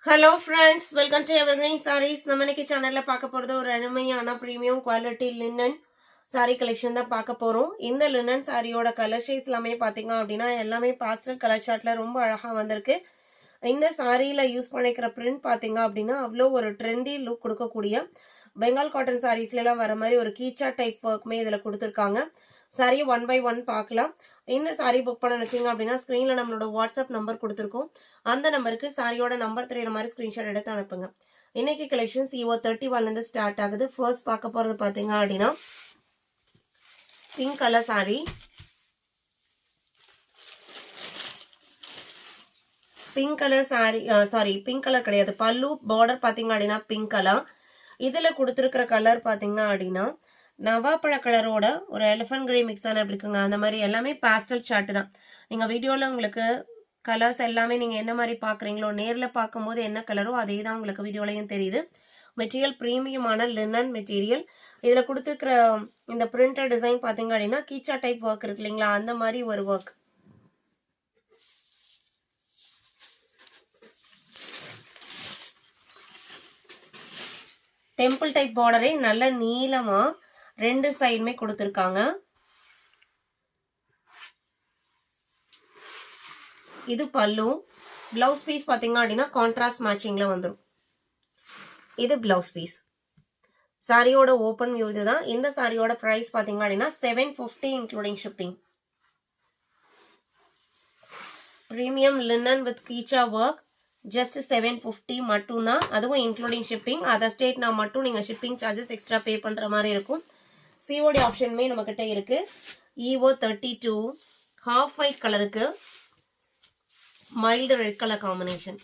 Hello friends, welcome to Evergreen Sarees. நம்ம இன்னைக்கு சேனலில் பார்க்க போகிறது ஒரு அருமையான premium quality linen sari collection தான் பார்க்க போகிறோம். இந்த லினன் சாரியோட கலர் ஷேட்ஸ் எல்லாமே பார்த்தீங்க அப்படின்னா எல்லாமே பாஸ்டல் கலர் ஷார்ட்டில் ரொம்ப அழகாக வந்திருக்கு. இந்த சாரியில் யூஸ் பண்ணிக்கிற பிரிண்ட் பார்த்தீங்க அப்படின்னா அவ்வளோ ஒரு ட்ரெண்டி லுக் கொடுக்கக்கூடிய பெங்கால் காட்டன் சாரீஸ்லாம் வர மாதிரி ஒரு கீச்சா டைப் ஒர்க்குமே இதில் கொடுத்துருக்காங்க. சாரியை 1 by 1 பார்க்கலாம். இந்த சாரீ புக் பண்ண நினச்சிங்க அப்படின்னா ஸ்க்ரீனில் நம்மளோட வாட்ஸ்அப் நம்பர் கொடுத்துருக்கோம். அந்த நம்பருக்கு சாரியோட நம்பர் தெரியுற மாதிரி ஸ்க்ரீன்ஷாட் எடுத்து அனுப்புங்க. இன்னைக்கு கலெக்ஷன்ஸ் EO31 ஸ்டார்ட் ஆகுது. ஃபர்ஸ்ட் பார்க்க போகிறது பார்த்தீங்க அப்படின்னா pink colour sari. Pink colour sorry pink colour கிடையாது, பல்லு பார்டர் பார்த்தீங்க அப்படின்னா பிங்க் கலர். இதில் கொடுத்துருக்கிற கலர் பார்த்தீங்க அப்படின்னா நவாப்பழ கலரோட ஒரு எலிஃபண்ட் கிரே மிக்ஸ் ஆன இருக்குங்க. அந்த மாதிரி எல்லாமே பாஸ்டல் சார்ட் தான். நீங்கள் வீடியோவில் உங்களுக்கு கலர்ஸ் எல்லாமே நீங்கள் என்ன மாதிரி பார்க்குறீங்களோ நேரில் பார்க்கும்போது என்ன கலரோ அதே தான் உங்களுக்கு வீடியோலையும் தெரியுது. மெட்டீரியல் ப்ரீமியமான லினன் மெட்டீரியல். இதில் கொடுத்துருக்கிற இந்த பிரிண்டட் டிசைன் பார்த்தீங்க அப்படின்னா கீச்சா டைப் ஒர்க் இருக்கு இல்லைங்களா, அந்த மாதிரி ஒரு ஒர்க். டெம்பிள் டைப் பார்டரே நல்ல நீளமாக ரெண்டு சைடுமே கொடுத்துருக்காங்க. இது பல்லு. பிளவுஸ் பீஸ் பார்த்தீங்க அப்படின்னா கான்ட்ராஸ்ட் மேட்சிங்கில் வந்துடும். இது பிளவுஸ் பீஸ். சாரியோட ஓப்பன் வியூ இதுதான். இந்த சாரியோட ப்ரைஸ் பார்த்தீங்க அப்படின்னா 750 including shipping. Premium linen with கீச்சா ஒர்க் ஜஸ்ட் 750 மட்டும்தான். அதுவும் இன்க்ளூடிங் ஷிப்பிங். அதர் ஸ்டேட்னா மட்டும் நீங்கள் ஷிப்பிங் சார்ஜஸ் எக்ஸ்ட்ரா பே பண்ணுற மாதிரி இருக்கும். சிஓடி ஆப்ஷனுமே நம்மக்கிட்ட இருக்கு. EO32 ஹாஃப் ஒயிட் கலருக்கு மைல்டு ரெட் கலர் காம்பினேஷன்.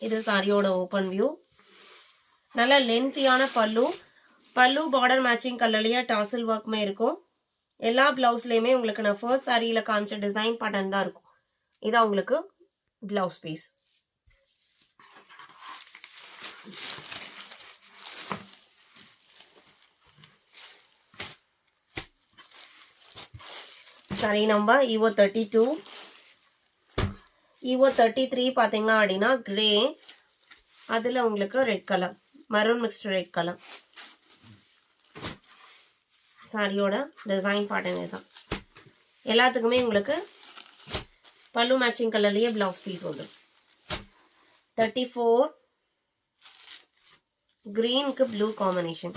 இது சாரியோட ஓப்பன் வியூ. நல்ல லென்த்தியான பல்லு பார்டர் மேட்சிங் கலர்லயே டாசல் ஒர்க்குமே இருக்கும். எல்லா பிளவுஸ்லயுமே உங்களுக்கு நான் ஃபர்ஸ்ட் சாரியில காமிச்ச டிசைன் பேட்டர்ன் தான் இருக்கும். இதான் உங்களுக்கு blouse piece. Sorry number EO32. EO33 பார்த்தீங்க அப்படின்னா கிரே, அதில் உங்களுக்கு red colour, maroon mixed red colour. சாரியோட டிசைன் பேட்டர்ன் இதுதான். எல்லாத்துக்குமே உங்களுக்கு பல்லு மேட்சிங் கலர்லேயே பிளவுஸ் பீஸ் வந்துடும். 34 கிரீனுக்கு ப்ளூ காம்பினேஷன்.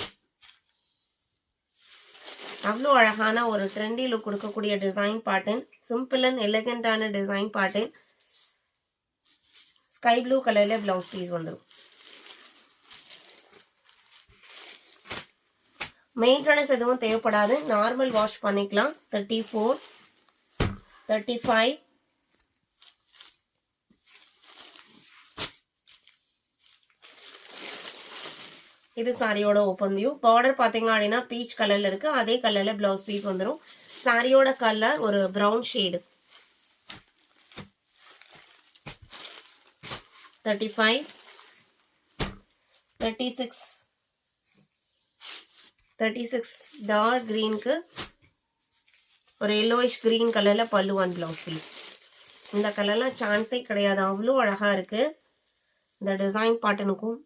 அவ்வளோ அழகான ஒரு ட்ரெண்டி லுக் கொடுக்கக்கூடிய டிசைன் பேட்டர்ன். சிம்பிள் அண்ட் எலிகண்டான டிசைன் பேட்டர்ன். ஸ்கை ப்ளூ கலர்ல பிளவுஸ் பீஸ் வந்துடும். மெயின்டெனன்ஸ் எதுவும் தேவைப்படாது, நார்மல் வாஷ் பண்ணிக்கலாம். 34 35 இது சாரியோட ஓப்பன் வியூ. பார்டர் பார்த்தீங்க அப்படின்னா பீச் கலர்ல இருக்கு. அதே கலர்ல பிளவுஸ் பீஸ் வந்துடும். சாரியோட கலர் ஒரு பிரவுன் ஷேடு. 35 36 டார்க் கிரீனுக்கு ஒரு எல்லோயிஷ் கிரீன் கலர்ல பல்லு அண்ட் பிளவுஸ் பீஸ். இந்த கலர்லாம் சான்ஸே கிடையாது, அவ்வளோ அழகா இருக்கு. இந்த டிசைன் பேட்டர்னுக்கும்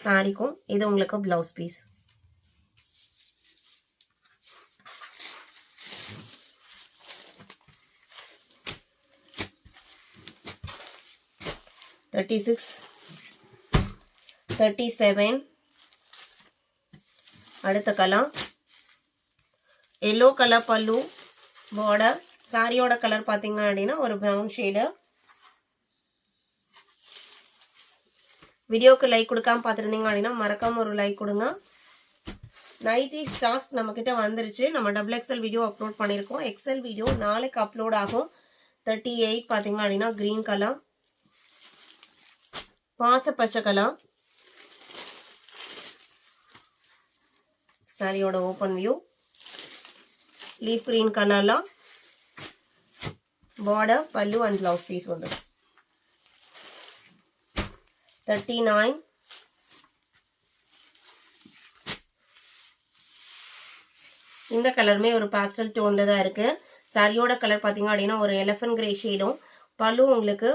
சாரிக்கும் இது உங்களுக்கு பிளவுஸ் பீஸ். (36) 37 அடுத்த கலர் எல்லோ கலர் பல்லு பார்டர். சாரியோட கலர் பார்த்தீங்க அப்படின்னா ஒரு பிரவுன் ஷேடு. வீடியோக்கு லைக் கொடுக்காம பார்த்துருந்தீங்க அப்படின்னா மறக்காம ஒரு லைக் கொடுங்க. நைட்டி ஸ்டாக்ஸ் நம்மக்கிட்ட வந்துருச்சு. நம்ம XXL வீடியோ அப்லோட் பண்ணியிருக்கோம். XL வீடியோ நாளைக்கு அப்லோட் ஆகும். 38 பார்த்தீங்க அப்படின்னா கிரீன் கலர், பாச பச்சை கலர். சாரியோட ஓப்பன் வியூ. லீஃப் கிரீன் கலர்ல பார்டர், பல்லு அண்ட் பிளவுஸ் பீஸ் வந்துடும். 39 இந்த கலருமே ஒரு பாஸ்டல் டோன்ல தான் இருக்கு. சாரியோட கலர் பார்த்தீங்க அப்படின்னா ஒரு எலஃபண்ட் கிரே ஷேடும், பல்லு உங்களுக்கு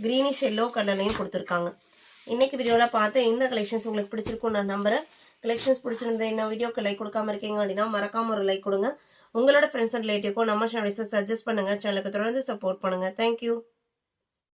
க்ரீனிஷ் எல்லோ கலர்லையும் கொடுத்துருக்காங்க. இன்னைக்கு வீடியோவில் பார்த்து இந்த கலெக்ஷன்ஸ் உங்களுக்கு பிடிச்சிருக்கும் நான் நம்புறேன். கலெக்ஷன்ஸ் பிடிச்சிருந்த இந்த வீடியோக்கு லைக் கொடுக்காம இருக்கீங்க அப்படின்னா மறக்காம ஒரு லைக் கொடுங்க. உங்களோட ஃப்ரெண்ட்ஸ் அண்ட் ரிலேட்டிவ்க்கும் நம்ம சேனல்ஸை சஜஸ்ட் பண்ணுங்க. சேனலுக்கு தொடர்ந்து சப்போர்ட் பண்ணுங்க. தேங்க்யூ.